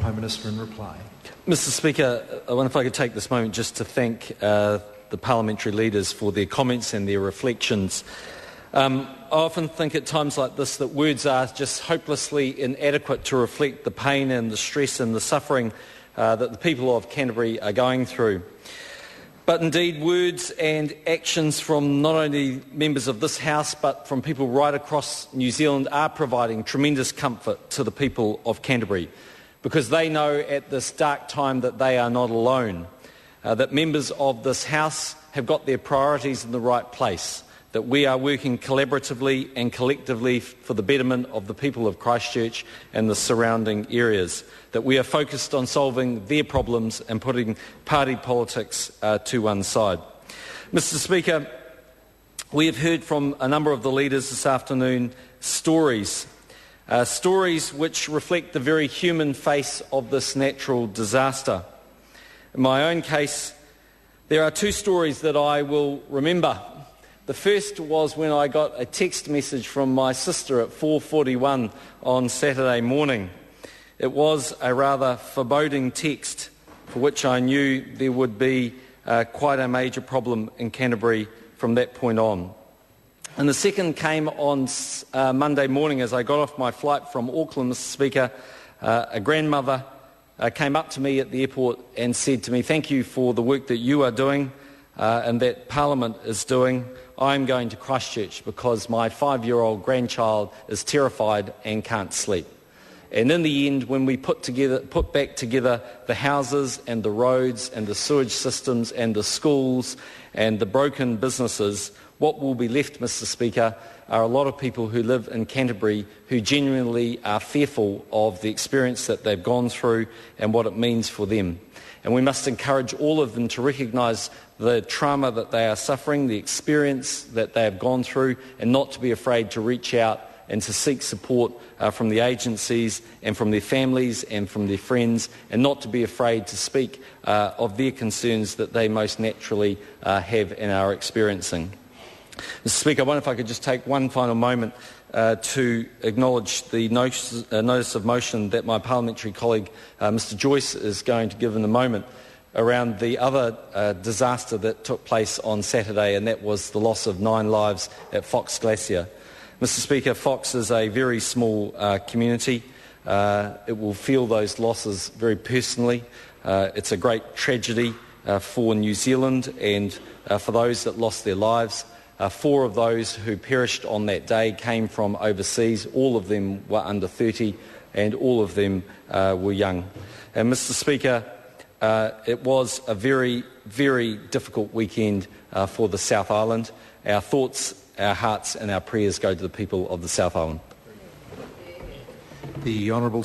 Home Minister in reply. Mr Speaker, I wonder if I could take this moment just to thank the parliamentary leaders for their comments and their reflections. I often think at times like this that words are just hopelessly inadequate to reflect the pain and the stress and the suffering that the people of Canterbury are going through. But indeed, words and actions from not only members of this House but from people right across New Zealand are providing tremendous comfort to the people of Canterbury, because they know at this dark time that they are not alone, that members of this House have got their priorities in the right place, that we are working collaboratively and collectively for the betterment of the people of Christchurch and the surrounding areas, that we are focused on solving their problems and putting party politics to one side. Mr Speaker, we have heard from a number of the leaders this afternoon stories which reflect the very human face of this natural disaster. In my own case, there are two stories that I will remember. The first was when I got a text message from my sister at 4:41 on Saturday morning. It was a rather foreboding text for which I knew there would be quite a major problem in Canterbury from that point on. And the second came on Monday morning as I got off my flight from Auckland, Mr Speaker. A grandmother came up to me at the airport and said to me, "Thank you for the work that you are doing and that Parliament is doing. I'm going to Christchurch because my 5-year-old grandchild is terrified and can't sleep." And in the end, when we put back together the houses and the roads and the sewage systems and the schools and the broken businesses, what will be left, Mr Speaker, are a lot of people who live in Canterbury who genuinely are fearful of the experience that they've gone through and what it means for them. And we must encourage all of them to recognise the trauma that they are suffering, the experience that they have gone through, and not to be afraid to reach out and to seek support from the agencies and from their families and from their friends, and not to be afraid to speak of their concerns that they most naturally have and are experiencing. Mr Speaker, I wonder if I could just take one final moment to acknowledge the notice of motion that my parliamentary colleague Mr Joyce is going to give in a moment around the other disaster that took place on Saturday, and that was the loss of 9 lives at Fox Glacier. Mr Speaker, Fox is a very small community. It will feel those losses very personally. It's a great tragedy for New Zealand and for those that lost their lives. 4 of those who perished on that day came from overseas. All of them were under 30 and all of them were young. And Mr Speaker, it was a very, very difficult weekend for the South Island. Our thoughts, our hearts and our prayers go to the people of the South Island. The Honourable